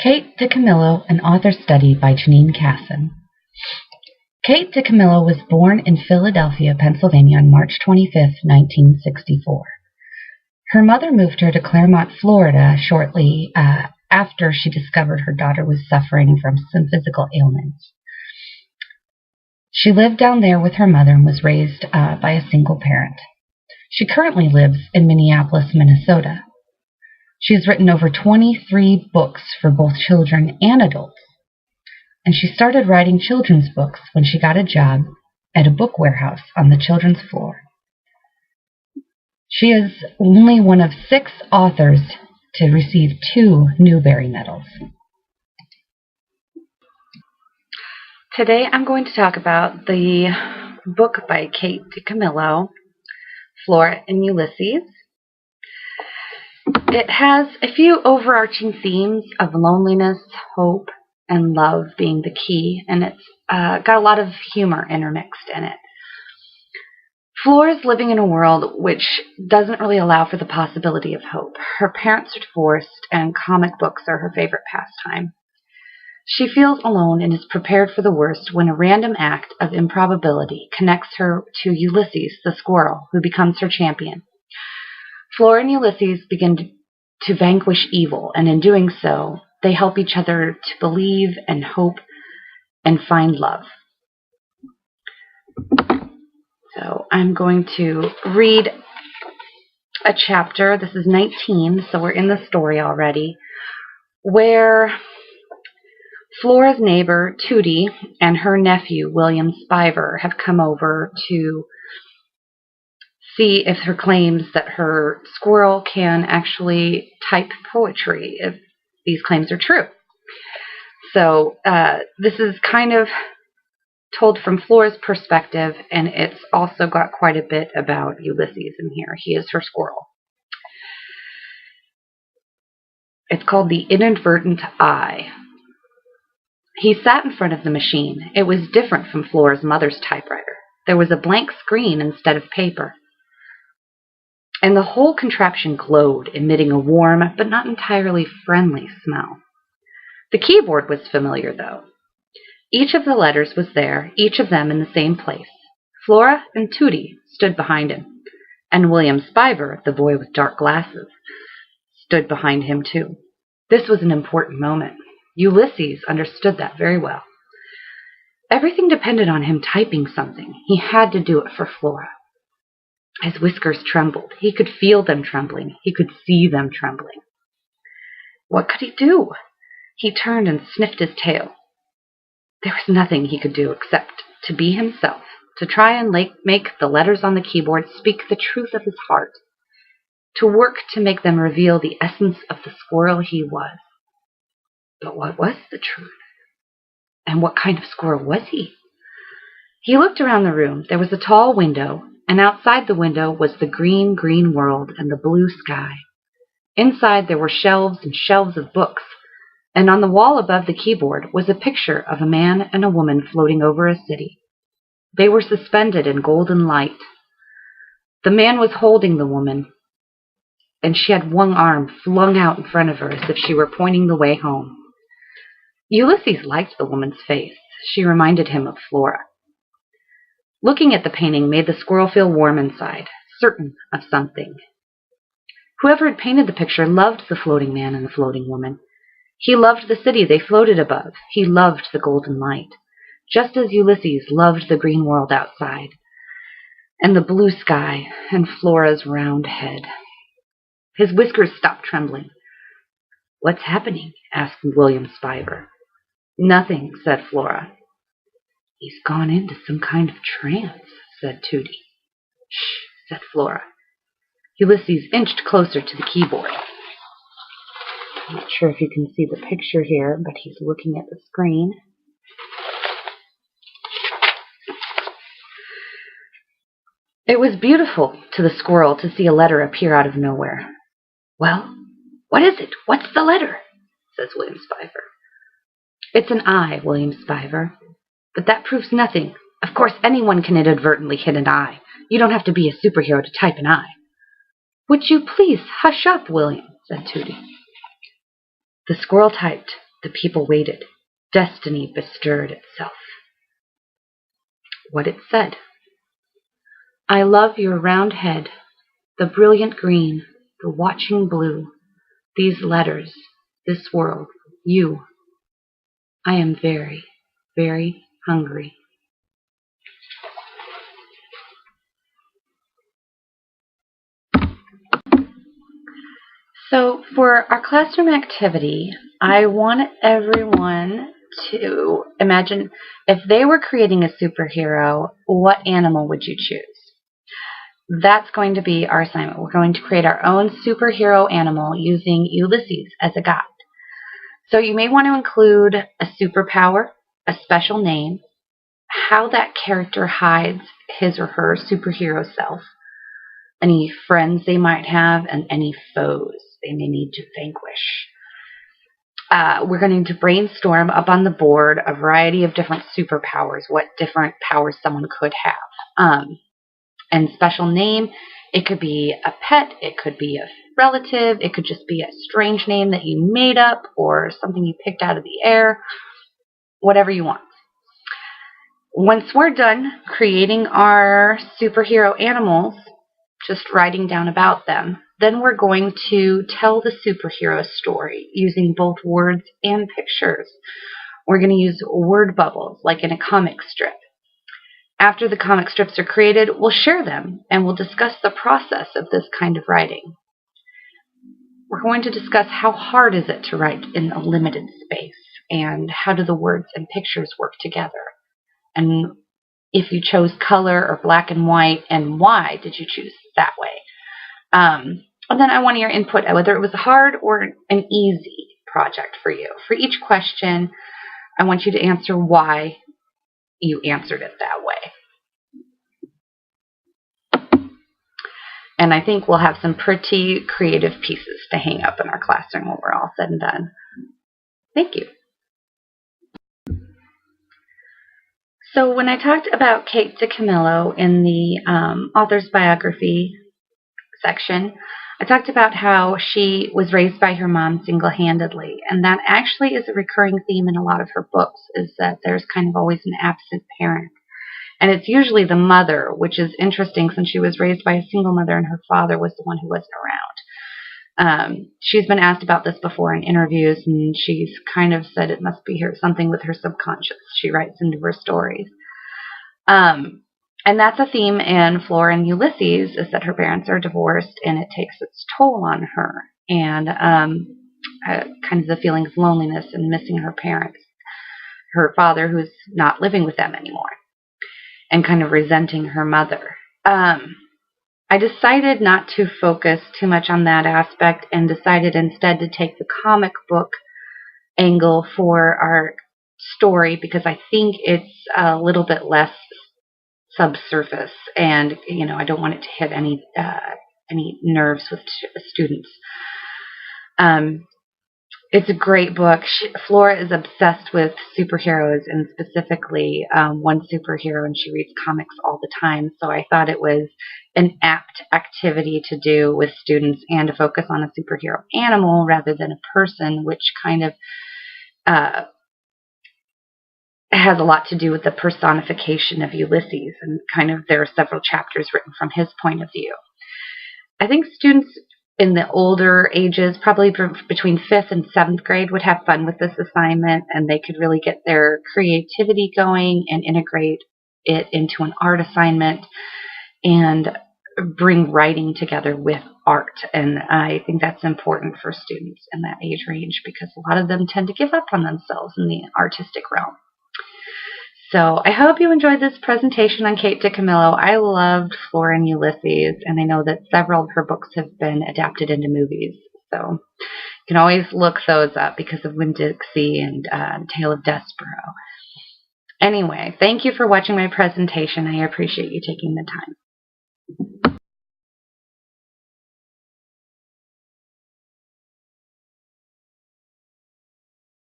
KateDiCamillo, an author study by Janine Casson. KateDiCamillo was born in Philadelphia, Pennsylvania on March 25, 1964. Her mother moved her to Claremont, Florida shortly after she discovered her daughter was suffering from some physical ailments. She lived down there with her mother and was raised by a single parent. She currently lives in Minneapolis, Minnesota. She has written over 23 books for both children and adults. And she started writing children's books when she got a job at a book warehouse on the children's floor. She is only one of 6 authors to receive 2 Newbery medals. Today I'm going to talk about the book by KateDiCamillo, Flora and Ulysses. It has a few overarching themes of loneliness, hope, and love being the key, and it's got a lot of humor intermixed in it. Flora is living in a world which doesn't really allow for the possibility of hope. Her parents are divorced, and comic books are her favorite pastime. She feels alone and is prepared for the worst when a random act of improbability connects her to Ulysses, the squirrel, who becomes her champion. Flora and Ulysses begin to vanquish evil, and in doing so, they help each other to believe and hope and find love. So I'm going to read a chapter. This is 19, so we're in the story already, where Flora's neighbor, Tootie, and her nephew, William Spiver, have come over to see if her claims that her squirrel can actually type poetry, if these claims are true. So this is kind of told from Flora's perspective, and it's also got quite a bit about Ulysses in here. He is her squirrel. It's called The Inadvertent Eye. He sat in front of the machine. It was different from Flora's mother's typewriter. There was a blank screen instead of paper. And the whole contraption glowed, emitting a warm but not entirely friendly smell. The keyboard was familiar, though. Each of the letters was there, each of them in the same place. Flora and Tootie stood behind him, and William Spiver, the boy with dark glasses, stood behind him too. This was an important moment. Ulysses understood that very well. Everything depended on him typing something. He had to do it for Flora. His whiskers trembled. He could feel them trembling. He could see them trembling. What could he do? He turned and sniffed his tail. There was nothing he could do except to be himself, to try and make the letters on the keyboard speak the truth of his heart, to work to make them reveal the essence of the squirrel he was. But what was the truth? And what kind of squirrel was he? He looked around the room. There was a tall window, and outside the window was the green, green world and the blue sky. Inside there were shelves and shelves of books, and on the wall above the keyboard was a picture of a man and a woman floating over a city. They were suspended in golden light. The man was holding the woman, and she had one arm flung out in front of her as if she were pointing the way home. Ulysses liked the woman's face. She reminded him of Flora. Looking at the painting made the squirrel feel warm inside, certain of something. Whoever had painted the picture loved the floating man and the floating woman. He loved the city they floated above. He loved the golden light, just as Ulysses loved the green world outside, and the blue sky, and Flora's round head. His whiskers stopped trembling. "What's happening?" asked William Spiver. "Nothing," said Flora. "He's gone into some kind of trance," said Tootie. "Shh," said Flora. Ulysses inched closer to the keyboard. I'm not sure if you can see the picture here, but he's looking at the screen. It was beautiful to the squirrel to see a letter appear out of nowhere. "Well, what is it? What's the letter?" says William Spiver. "It's an eye, William Spiver. But that proves nothing. Of course, anyone can inadvertently hit an eye. You don't have to be a superhero to type an eye." "Would you please hush up, William?" said Tootie. The squirrel typed, The people waited. Destiny bestirred itself. What it said: I love your round head, the brilliant green, the watching blue, these letters, this world, you. I am very, very hungry. So for our classroom activity, I want everyone to imagine if they were creating a superhero, what animal would you choose? That's going to be our assignment. We're going to create our own superhero animal using Ulysses as a guide. So you may want to include a superpower, a special name, how that character hides his or her superhero self, any friends they might have, and any foes they may need to vanquish. We're going to brainstorm up on the board a variety of different superpowers, what different powers someone could have. And special name, it could be a pet, it could be a relative, it could just be a strange name that you made up or something you picked out of the air, whatever you want. Once we're done creating our superhero animals, just writing down about them, then we're going to tell the superhero story using both words and pictures. We're going to use word bubbles like in a comic strip. After the comic strips are created, we'll share them and we'll discuss the process of this kind of writing. We're going to discuss how hard is it to write in a limited space and how do the words and pictures work together. And if you chose color or black and white, and why did you choose that way? And then I want your input, whether it was hard or an easy project for you. For each question, I want you to answer why you answered it that way. And I think we'll have some pretty creative pieces to hang up in our classroom when we're all said and done. Thank you. So when I talked about KateDiCamillo in the author's biography section, I talked about how she was raised by her mom single-handedly, and that actually is a recurring theme in a lot of her books, is that there's kind of always an absent parent. And it's usually the mother, which is interesting since she was raised by a single mother and her father was the one who wasn't around. She's been asked about this before in interviews, and she's kind of said it must be something with her subconscious. She writes into her stories. And that's a theme in Flora and Ulysses, is that her parents are divorced and it takes its toll on her. And kind of the feeling of loneliness and missing her parents, her father who's not living with them anymore, and kind of resenting her mother. I decided not to focus too much on that aspect and decided instead to take the comic book angle for our story because I think it's a little bit less subsurface, and I don't want it to hit any nerves with students. It's a great book. Flora is obsessed with superheroes, and specifically one superhero, and she reads comics all the time. So I thought it was an apt activity to do with students and to focus on a superhero animal rather than a person, which kind of has a lot to do with the personification of Ulysses, and kind of there are several chapters written from his point of view. I think students in the older ages, probably between 5th and 7th grade, would have fun with this assignment, and they could really get their creativity going and integrate it into an art assignment and bring writing together with art. And I think that's important for students in that age range because a lot of them tend to give up on themselves in the artistic realm. So I hope you enjoyed this presentation on KateDiCamillo. I loved Flora and Ulysses, and I know that several of her books have been adapted into movies. So you can always look those up because of Winn-Dixie and Tale of Despereaux. Anyway, thank you for watching my presentation. I appreciate you taking the time.